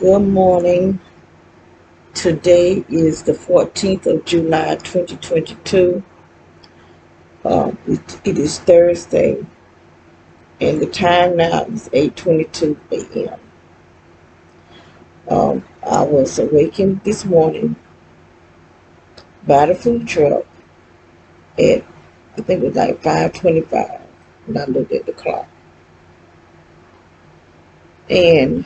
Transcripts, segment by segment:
Good morning. Today is the 14th of July 2022. It is Thursday, and the time now is 8:22 a.m. I was awakened this morning by the food truck at, I think it was like 5:25 when I looked at the clock. And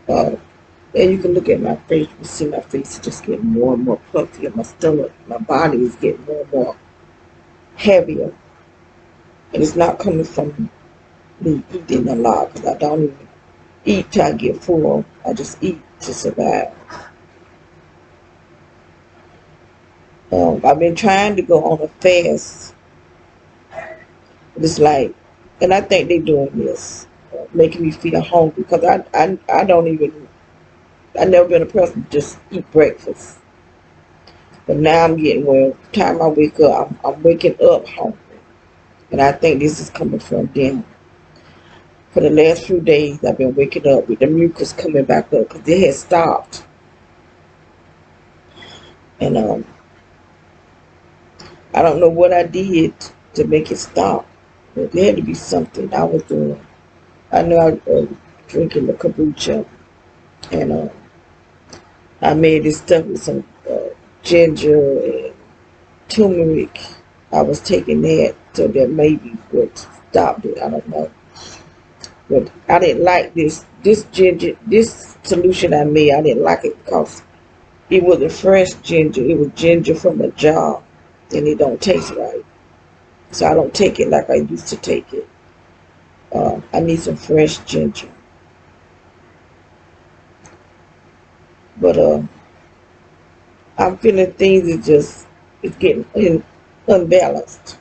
uh, and you can look at my face, you see my face is just getting more and more puffy, and my stomach, my body is getting more and more heavier. And it's not coming from me eating a lot, because I don't even eat till I get full. I just eat to survive. I've been trying to go on a fast. It's like, and I think they're doing this, making me feel hungry, because I don't even, I've never been a person to just eat breakfast. But now I'm getting, well, the time I wake up, I'm waking up hungry. And I think this is coming from them. For the last few days, I've been waking up with the mucus coming back up, because it had stopped. And I don't know what I did to make it stop. But there had to be something I was doing. I know I was drinking the kombucha, and I made this stuff with some ginger and turmeric. I was taking that, so that maybe would stop it. I don't know. But I didn't like this ginger, this solution I made. I didn't like it because it wasn't fresh ginger. It was ginger from a jar, and it don't taste right. So I don't take it like I used to take it. I need some fresh ginger. But I'm feeling things is just, it's getting unbalanced.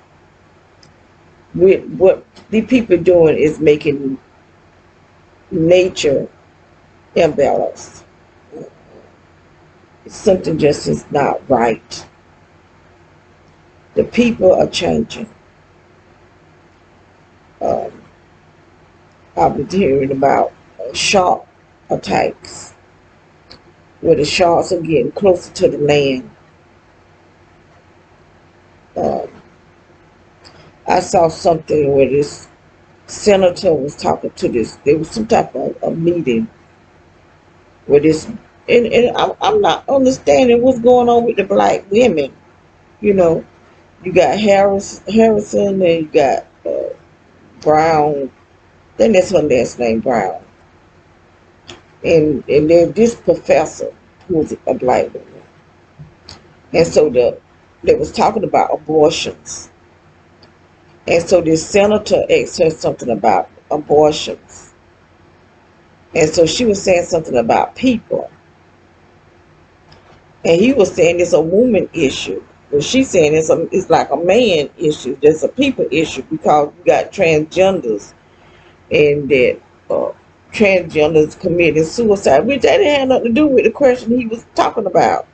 With what these people doing is making nature imbalanced. Something just is not right. The people are changing. Um, I've been hearing about shark attacks, where the sharks are getting closer to the land. Um, I saw something where this senator was talking to this. There was some type of a meeting where this, and I'm not understanding what's going on with the black women. You know, you got Harrison, and you got Brown. I think that's her last name, Brown. And then this professor who was a black woman. And so they was talking about abortions. And so this senator asked her something about abortions. And so she was saying something about people. And he was saying it's a woman issue. But she's saying it's like a man issue. There's a people issue, because you got transgenders, and that transgenders committing suicide, which that didn't have nothing to do with the question he was talking about.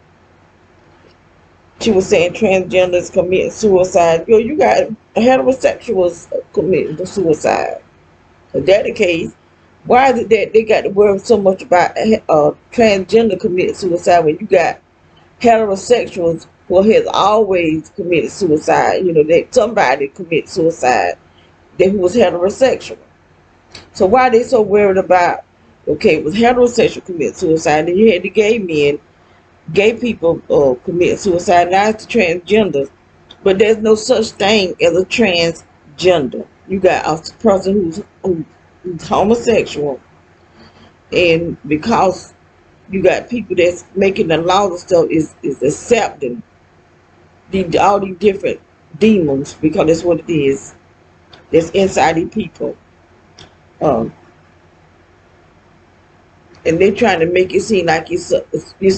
She was saying transgenders committing suicide. Yo, you got heterosexuals committing suicide. If that's the case, why is it that they got to worry so much about transgender committing suicide when you got heterosexuals who has always committed suicide? You know, that somebody committed suicide that who was heterosexual. So why are they so worried about, okay, it was heterosexual commit suicide, then you had the gay men, gay people commit suicide, now it's the transgenders. But there's no such thing as a transgender. You got a person who's homosexual, and because you got people that's making the laws and stuff is accepting all these different demons, because that's what it is. That's inside these people. Um, and they're trying to make it seem like it's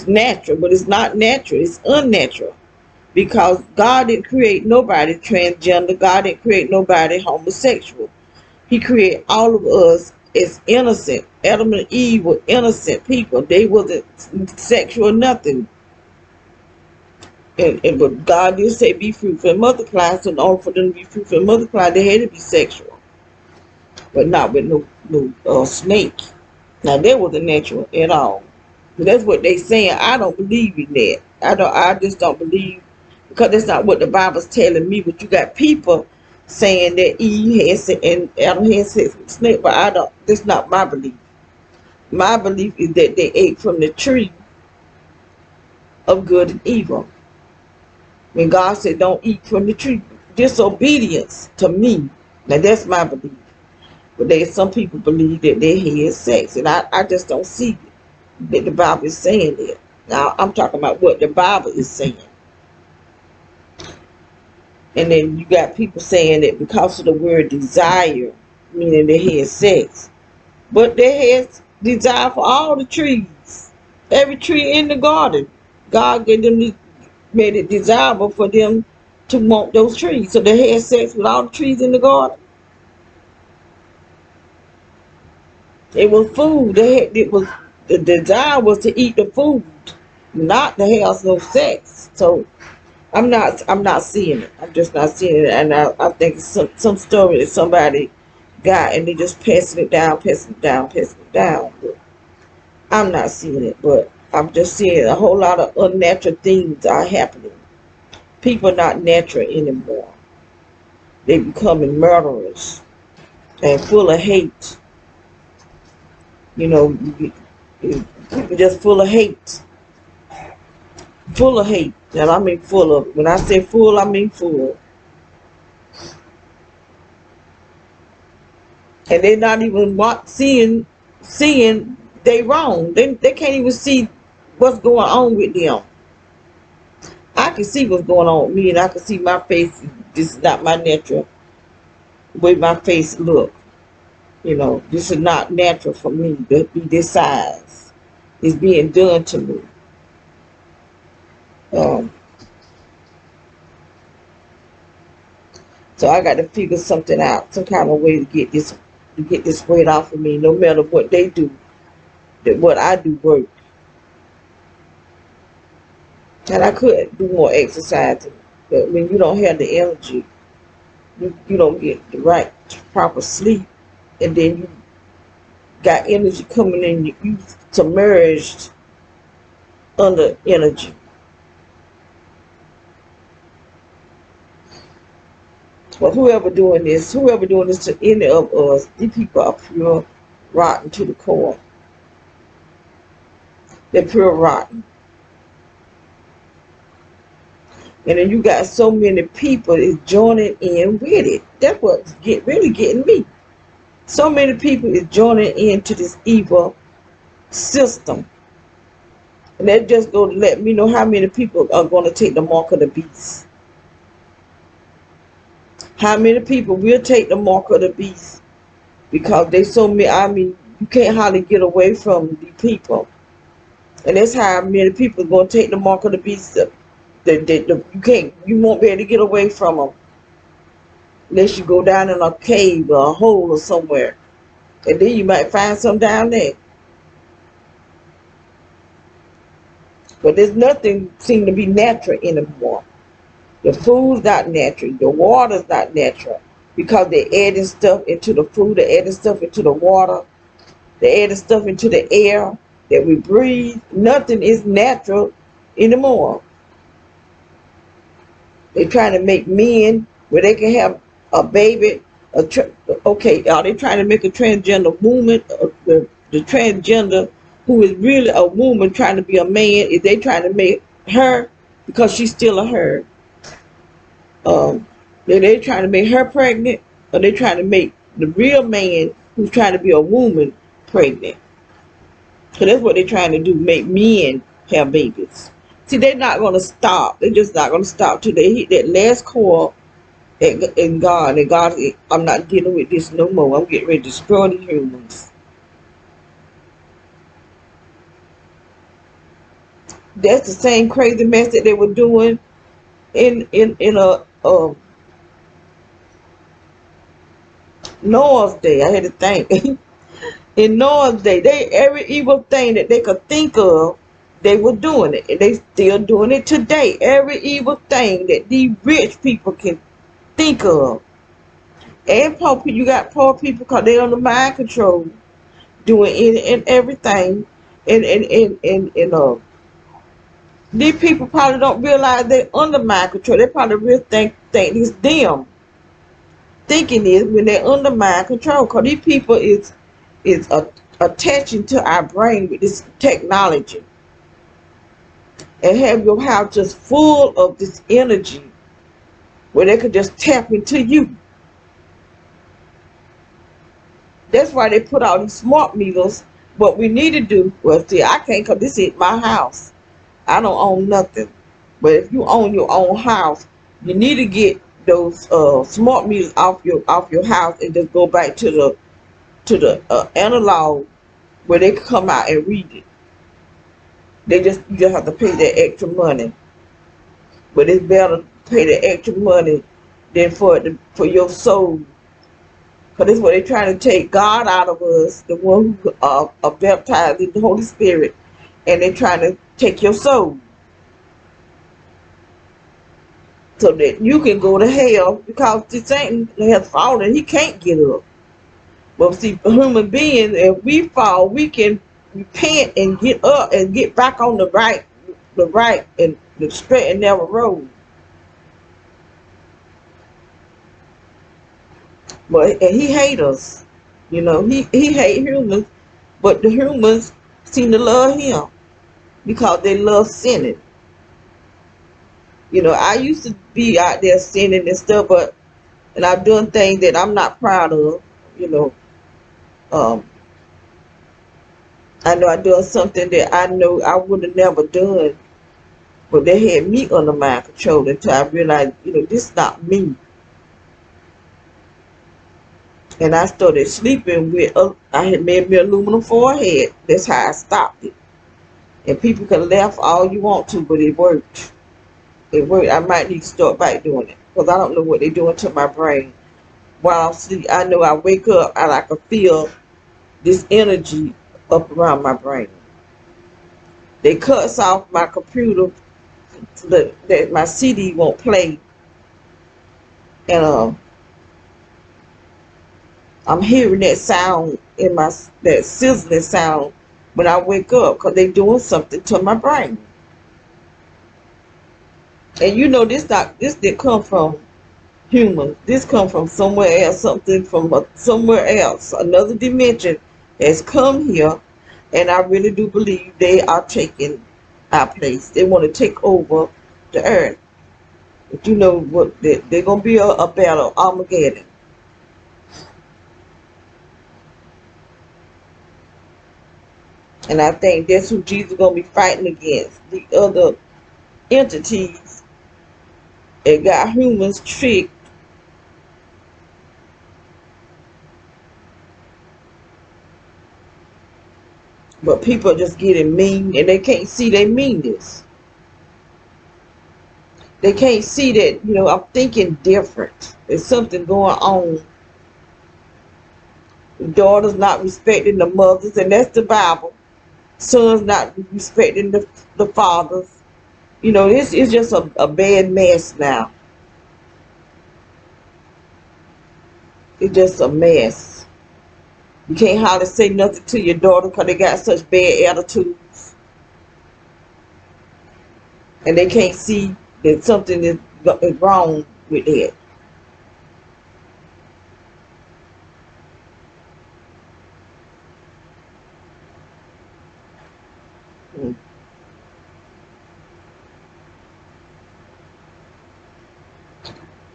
natural, but it's not natural. It's unnatural, because God didn't create nobody transgender. God didn't create nobody homosexual. He created all of us as innocent. Adam and Eve were innocent people. They wasn't sexual or nothing. And but God did say be fruitful and multiply. So in order for them to be fruitful and multiply, they had to be sexual. but not with no snake. Now that wasn't natural at all. But that's what they saying. I don't believe in that. I just don't believe, because that's not what the Bible's telling me. But you got people saying that Eve had sex and Adam had sex with the snake, but I don't. That's not my belief. My belief is that they ate from the tree of good and evil. When God said don't eat from the tree, disobedience to me. Now that's my belief. But there's some people believe that they had sex, and I just don't see that the Bible is saying that. Now I'm talking about what the Bible is saying. And then you got people saying that because of the word desire, meaning they had sex. But they had desire for all the trees. Every tree in the garden. God gave them, made it desirable for them to want those trees. So they had sex with all the trees in the garden. It was food. The desire was to eat the food, not to have no sex. So I'm not seeing it. I'm just not seeing it. And I think it's some story that somebody got and they just passing it down. But I'm not seeing it. But I'm just seeing a whole lot of unnatural things are happening. People are not natural anymore. They becoming murderers and full of hate. You know, people just full of hate. Full of hate. And I mean full of. When I say full, I mean full. And they're not even seeing they wrong. They can't even see what's going on with them. I can see what's going on with me, and I can see my face. This is not my natural way my face look. You know, this is not natural for me to be this size. It's being done to me. So I got to figure something out, some kind of way to get this weight off of me. No matter what they do, that what I do work. And I could do more exercising, but when you don't have the energy, you don't get the right proper sleep, and then you got energy coming in, you submerged under energy. But whoever doing this to any of us, these people are pure rotten to the core. They're pure rotten. And then you got so many people is joining in with it. That's what's really getting me. So many people is joining into this evil system. And that just going to let me know how many people are going to take the mark of the beast. How many people will take the mark of the beast? Because they so many, I mean, you can't hardly get away from the people. And that's how many people are going to take the mark of the beast. You won't be able to get away from them. Unless you go down in a cave or a hole or somewhere. And then you might find some down there. But there's nothing seem to be natural anymore. The food's not natural. The water's not natural. Because they're adding stuff into the food. They're adding stuff into the water. They're adding stuff into the air that we breathe. Nothing is natural anymore. They're trying to make men where they can have a baby. Okay, are they trying to make a transgender woman? The transgender who is really a woman trying to be a man, is they trying to make her, because she's still a her, they trying to make her pregnant, or they trying to make the real man who's trying to be a woman pregnant? So that's what they're trying to do, make men have babies. See, they're not going to stop. They're just not going to stop till they hit that last core in God. And God, I'm not dealing with this no more. I'm getting ready to destroy the humans. That's the same crazy mess that they were doing in Noah's day. I had to think. In Noah's day, every evil thing that they could think of, they were doing it. And they still doing it today. Every evil thing that these rich people can think of, And poor people, you got poor people because they under mind control, doing any and everything. And these people probably don't realize they under mind control. They probably really think it's them thinking this when they're under mind control. Because these people is attaching to our brain with this technology and have your house just full of this energy where they could just tap into you. That's why they put out these smart meters. What we need to do, well, see, I can't because this is my house. I don't own nothing. But if you own your own house, you need to get those smart meters off your house and just go back to the analog where they can come out and read it. You just have to pay that extra money. But it's better to pay the extra money than for your soul. Because that's what they're trying to take God out of us, the one who are baptized in the Holy Spirit. And they're trying to take your soul. So that you can go to hell because Satan has fallen. He can't get up. But see, a human being, if we fall, we can repent and get up and get back on the right and the straight and narrow road. And he hate us. He hate humans, but the humans seem to love him because they love sinning. I used to be out there sinning and stuff, and I've done things that I'm not proud of. You know, um, I know I done something that I know I would have never done, but they had me under mind control until I realized, this is not me. And I started sleeping with, I had made me aluminum forehead. That's how I stopped it. And people can laugh all you want to, but it worked. It worked. I might need to start back doing it because I don't know what they're doing to my brain. While I'm asleep, I know I wake up and I can feel this energy up around my brain. They cuts off my computer so that my CD won't play. And I'm hearing that sound that sizzling sound when I wake up because they're doing something to my brain. And this didn't come from humans. This come from somewhere else, something from somewhere else, another dimension has come here, and I really do believe they are taking our place. They want to take over the earth. But you know what? They're gonna be a battle, Armageddon. And I think that's who Jesus is gonna be fighting against. The other entities that got humans tricked. But people are just getting mean and they can't see they mean this. They can't see that, I'm thinking different. There's something going on. The daughters not respecting the mothers, and that's the Bible. Sons not respecting the fathers. This is just a bad mess now. It's just a mess. You can't hardly say nothing to your daughter because they got such bad attitudes. And they can't see that something is wrong with it.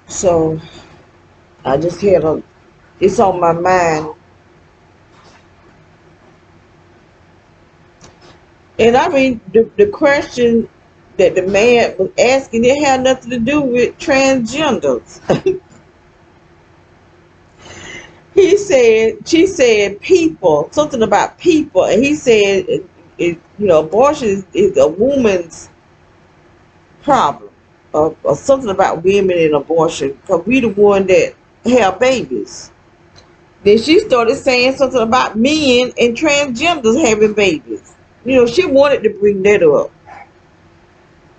So I just it's on my mind. And I mean, the question that the man was asking, it had nothing to do with transgenders. She said people, something about people, and he said, abortion is a woman's problem, or something about women and abortion, because we the one that have babies. Then she started saying something about men and transgenders having babies. She wanted to bring that up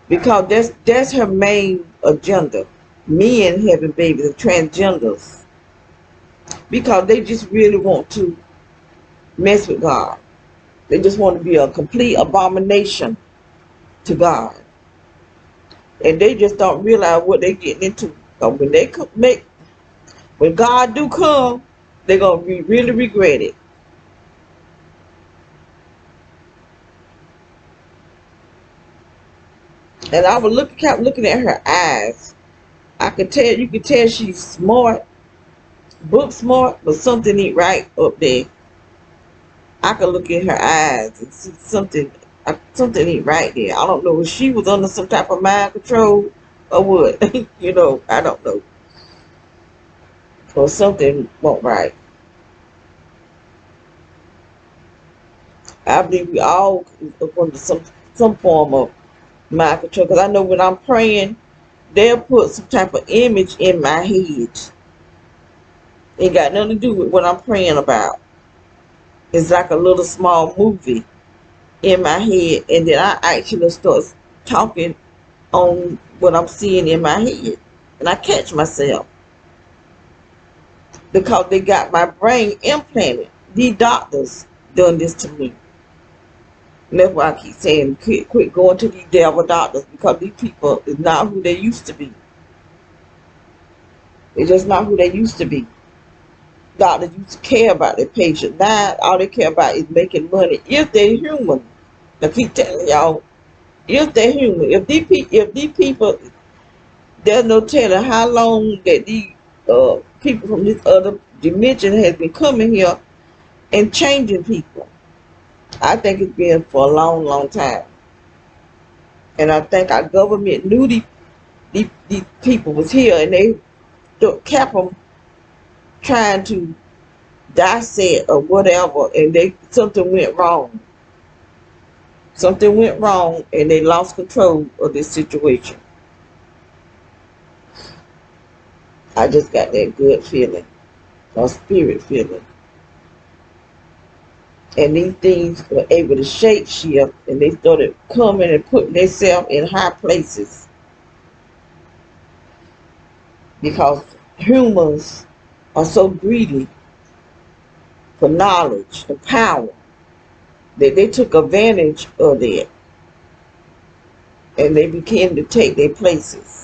because that's her main agenda. Men having babies and transgenders. because they just really want to mess with God. They just want to be a complete abomination to God. And they just don't realize what they're getting into. So when God do come, they're gonna really regret it. And I was kept looking at her eyes. You could tell she's smart, book smart, but something ain't right up there. I could look in her eyes and see something ain't right there. I don't know if she was under some type of mind control or what. I don't know. Or something won't right. I believe we all under some form of mind control. Because I know when I'm praying, they'll put some type of image in my head. Ain't got nothing to do with what I'm praying about. It's like a little small movie in my head, and then I actually start talking on what I'm seeing in my head, and I catch myself because they got my brain implanted. These doctors done this to me, and that's why I keep saying quit going to these devil doctors, because these people is not who they used to be. They're just not who they used to be. Doctors used to care about their patients. Now all they care about is making money if they're human. I keep telling y'all, if they're human, if these people, there's no telling how long that these people from this other dimension has been coming here and changing people. I think it's been for a long, long time. And I think our government knew these people was here, and they kept them trying to dissect or whatever, and something went wrong. Something went wrong, and they lost control of this situation. I just got that good feeling, or spirit feeling. And these things were able to shape shift, and they started coming and putting themselves in high places, because humans are so greedy for knowledge and power that they took advantage of it, and they began to take their places.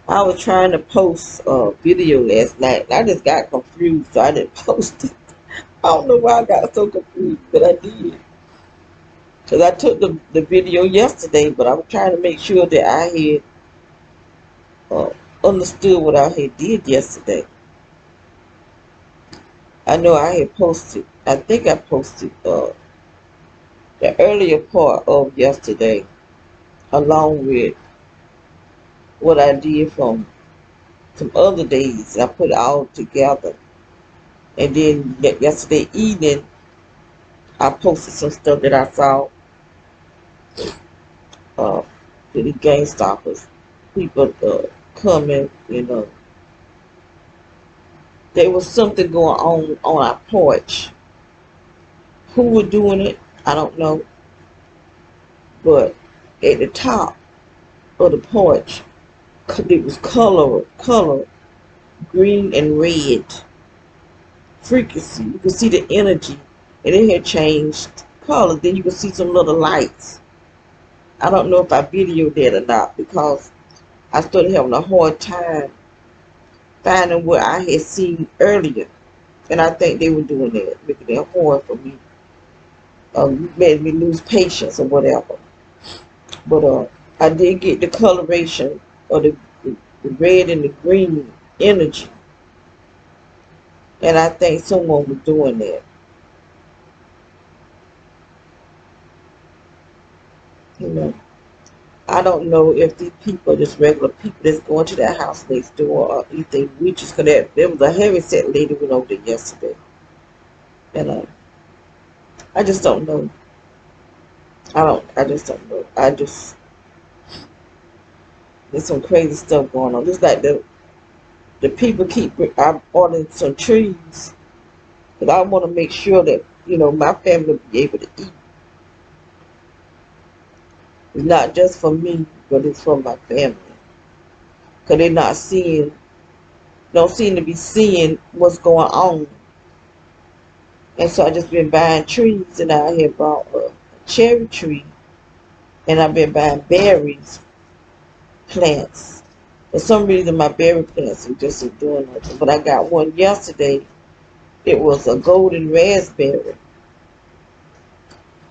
I was trying to post a video last night. I just got confused, so I didn't post it. I don't know why I got so confused, but I did. Because I took the video yesterday, but I was trying to make sure that I had uh, understood what I had did yesterday. I know I had posted, I think I posted the earlier part of yesterday, along with what I did from some other days. I put it all together. And then yesterday evening, I posted some stuff that I saw uh, to the game stoppers. People coming, there was something going on our porch. Who was doing it, I don't know. But at the top of the porch, it was color, green and red. Frequency. You could see the energy, and it had changed color. Then you could see some little lights. I don't know if I videoed that or not, because I started having a hard time finding what I had seen earlier. And I think they were doing that, making it hard for me. Made me lose patience or whatever. But I did get the coloration of the red and the green energy. And I think someone was doing that. You know, I don't know if these people are just regular people that's going to that house next door, or if they witches. Because there was a heavy set lady went over there yesterday. And I just don't know. I just don't know. There's some crazy stuff going on. Just like the people keep, I'm ordering some trees. Because I want to make sure that, my family will be able to eat. It's not just for me, but it's for my family. Because they're not seeing, don't seem to be seeing what's going on. And so I just been buying trees, and I had bought a cherry tree, and I've been buying berries plants. For some reason, my berry plants are just doing nothing. But I got one yesterday. It was a golden raspberry.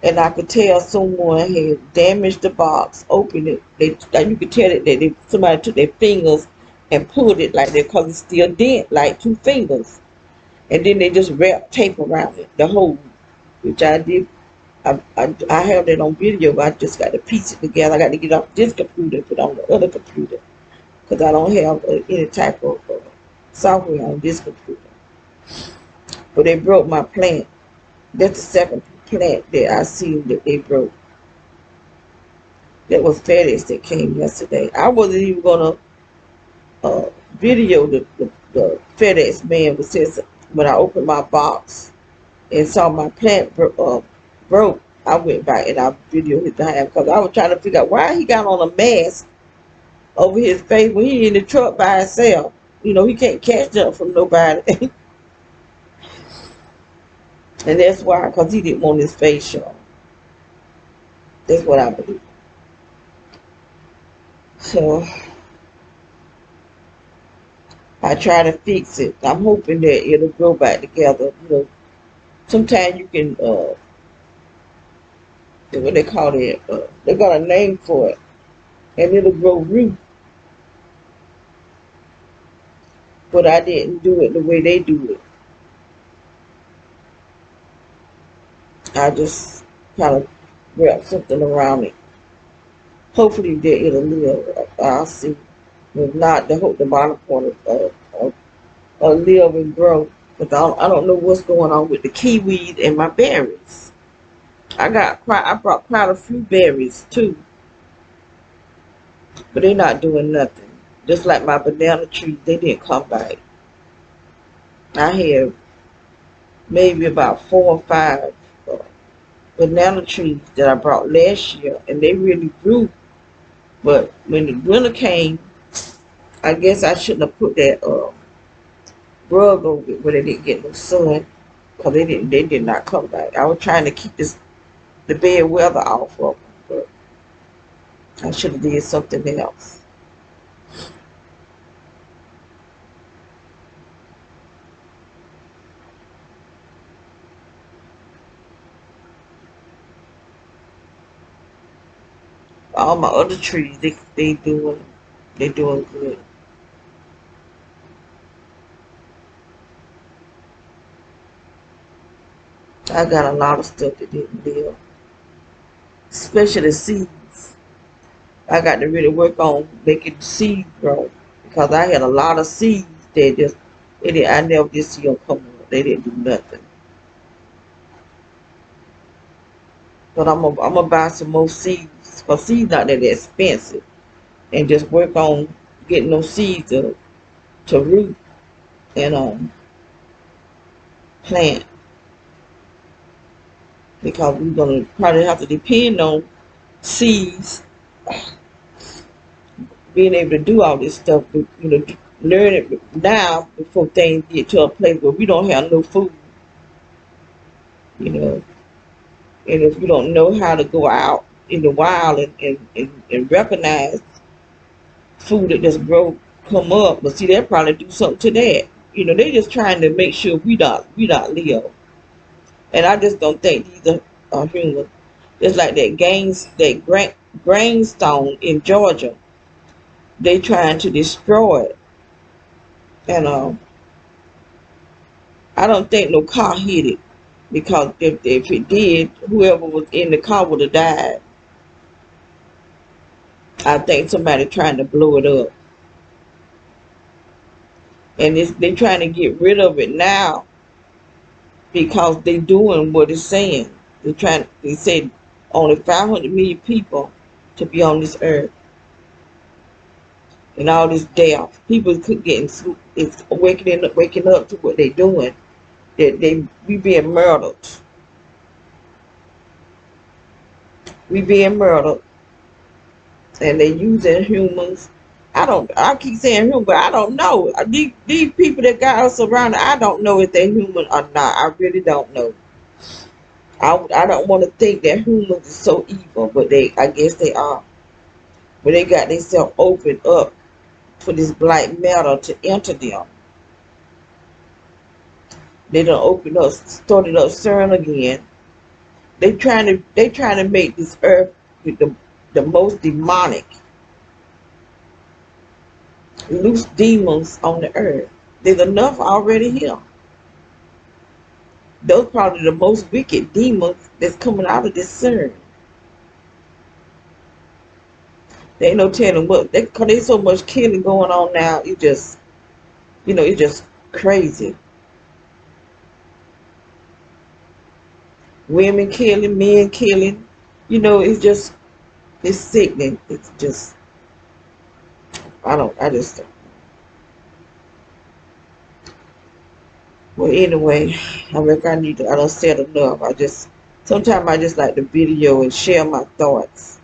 And I could tell someone had damaged the box, opened it. You could tell that somebody took their fingers and pulled it like that because it's still dent, like 2 fingers. And then they just wrapped tape around it, the hole, which I did. I have that on video, but I just got to piece it together. I got to get off this computer and put it on the other computer because I don't have any type of software on this computer. But they broke my plant. That's the second plant that I seen that they broke. That was FedEx that came yesterday. I wasn't even gonna video the FedEx man, but since when I opened my box and saw my plant broke, I went back and I videoed it to him because I was trying to figure out why he got on a mask over his face when he in the truck by himself. He can't catch up from nobody. And that's why, because he didn't want his face shown. That's what I believe. So I try to fix it. I'm hoping that it'll grow back together. Sometimes you can, what they call it, they got a name for it, and it'll grow root. But I didn't do it the way they do it. I just kind of wrap something around it. Hopefully that it'll live. I'll see. If not, the bottom point of live and grow. Because I don't know what's going on with the kiwis and my berries. I brought quite a few berries too. But they're not doing nothing. Just like my banana trees, they didn't come back. I have maybe about 4 or 5 banana trees that I brought last year, and they really grew. But when the winter came, I guess I shouldn't have put that rug over it where they didn't get no sun, because they did not come back. I was trying to keep the bad weather off of them, but I should have did something else. All my other trees, they doing good. I got a lot of stuff that didn't live, especially seeds. I got to really work on making seeds grow because I had a lot of seeds that I never did see them come up. They didn't do nothing. But I'm gonna buy some more seeds because seeds not that expensive, and just work on getting those seeds to root and plant, because we're gonna probably have to depend on seeds being able to do all this stuff. Learn it now before things get to a place where we don't have no food. And if you don't know how to go out in the wild and recognize food that just come up, but see, they'll probably do something to that. They're just trying to make sure we not live. And I just don't think these are human. It's like that grainstone in Georgia. They trying to destroy it. And I don't think no car hit it, because if it did, whoever was in the car would have died. I think somebody trying to blow it up. And they're trying to get rid of it now because they doing what it's saying. They said only 500 million people to be on this earth, and all this death. People could getting it's waking up to what they're doing. That we being murdered. We being murdered, and they using humans. I keep saying human, but I don't know. These people that got us around, I don't know if they're human or not. I really don't know. I don't want to think that humans is so evil, but I guess they are. But they got themselves opened up for this black matter to enter them. They done opened up, started up CERN again. They trying to make this earth with the most demonic, loose demons on the earth. There's enough already here. Those probably the most wicked demons that's coming out of this CERN. There ain't no telling what, cause there's so much killing going on now. It's just crazy. Women killing, men killing. It's sickening. It's just, I just, well, anyway, I reckon I done said enough. Sometimes I just like the video and share my thoughts.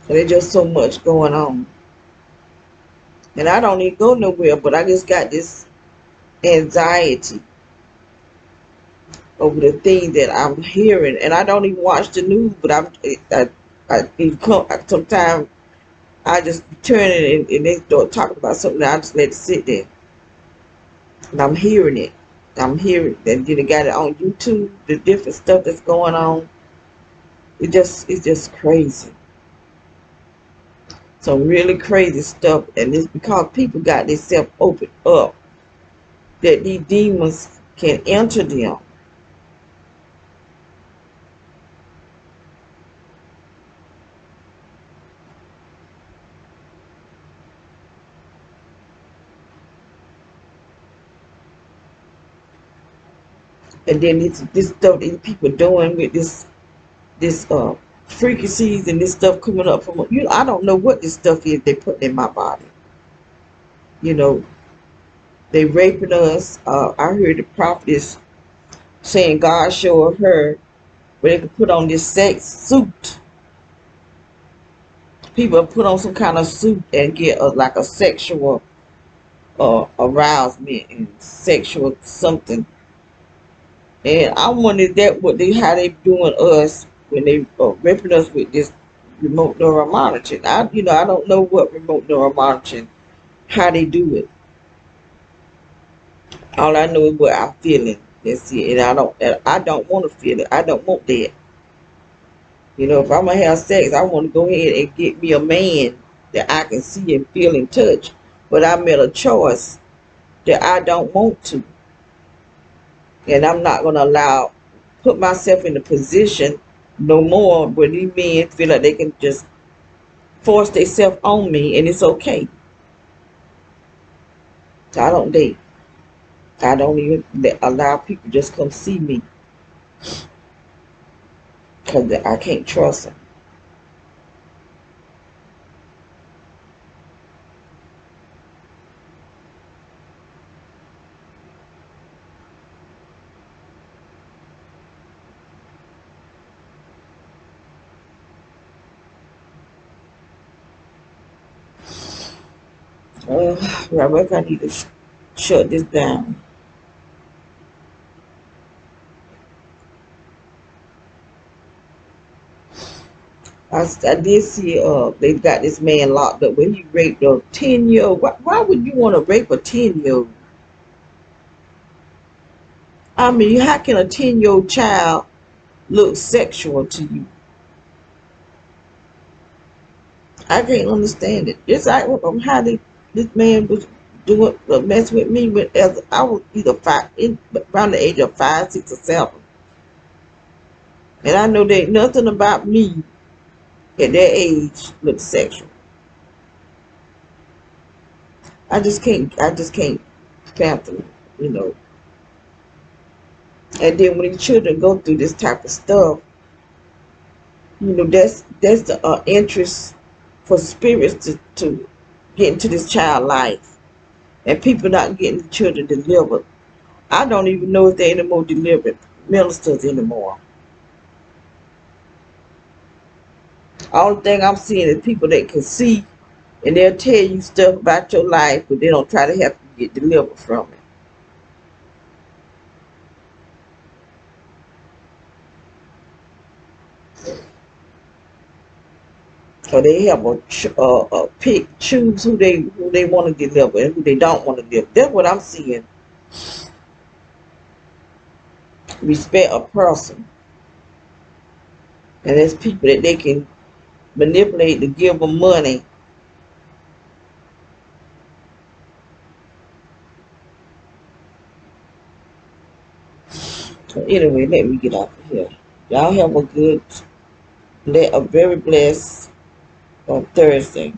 There's just so much going on. And I don't even go nowhere, but I just got this anxiety over the things that I'm hearing. And I don't even watch the news, but sometimes I just turn it and they start talking about something, I just let it sit there. And I'm hearing it. And then they got it on YouTube, the different stuff that's going on. It's just crazy. Some really crazy stuff, and it's because people got themselves opened up that these demons can enter them. And then this stuff these people doing with this frequencies and this stuff coming up from I don't know what this stuff is they put in my body. They raping us. I heard the prophetess saying God showed her where they could put on this sex suit. People put on some kind of suit and get like a sexual arousement and sexual something. And I wondered how they doing us when they raping us with this remote neural monitoring. I don't know what remote neural monitoring, how they do it. All I know is what I'm feeling. That's it. And I don't want to feel it. I don't want that. If I'm gonna have sex, I want to go ahead and get me a man that I can see and feel and touch. But I made a choice that I don't want to. And I'm not gonna put myself in a position no more where these men feel like they can just force themselves on me and it's okay. So I don't date. I don't even allow people just come see me because I can't trust them. Rebecca, I need to shut this down. I did see they've got this man locked up when he raped a 10-year-old. Why would you want to rape a 10-year-old? I mean, how can a 10-year-old child look sexual to you? I can't understand it. Just like how this man was doing mess with me as I was either around the age of 5, 6, or 7, and I know there ain't nothing about me at that age look sexual. I just can't fathom, you know. And then when these children go through this type of stuff, that's the interest for spirits to get into this child life, and people not getting the children delivered. I don't even know if there any more delivered ministers anymore. All thing I'm seeing is people that can see, and they'll tell you stuff about your life, but they don't try to help you get delivered from it. So they have pick, choose who they want to deliver and who they don't want to deliver. That's what I'm seeing. Respect a person, and there's people that they can manipulate to give them money. So anyway, let me get off of here. Y'all have a very blessed Thursday.